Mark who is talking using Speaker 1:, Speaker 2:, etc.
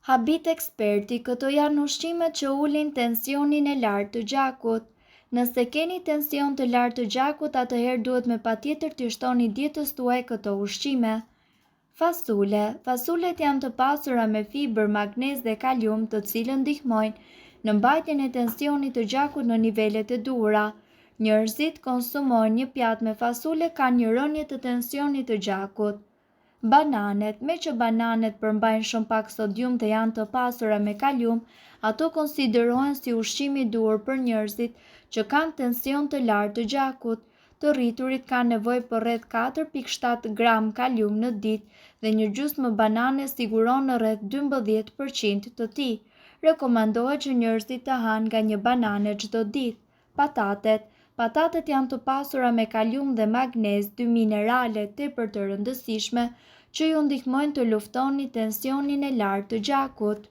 Speaker 1: Habit eksperti, këto janë ushqimet që ulin tensionin e lartë të gjakut. Nëse keni tension të lartë të gjakut, atëherë duhet me patjetër të shtoni dietës tuaj këto ushqime. Fasule. Fasulet janë të pasura me fiber, magnez dhe kalium, të cilën ndihmojnë në mbajtjen e tensionit të gjakut në nivelet e duhura. Njerëzit konsumojnë një pjatë me fasule kanë një rënje të tensionit të gjakut. Bananet. Me që bananet përmbajnë shumë pak sodium dhe janë të pasura me kalium, ato konsiderohen si ushqimi i duhur për njerëzit që kanë tension të lartë të gjakut. Të rriturit kanë nevojë për rreth 4,7 gram kalium në ditë dhe një gjysmë banane siguron në rreth 12% të tij. Rekomandohet që njerëzit të hanë nga një banane çdo ditë. Patatet. Patatet janë të pasura me kalium dhe magnez, dy minerale tepër të rëndësishme që ju ndihmojnë të luftoni tensionin e lartë të gjakut.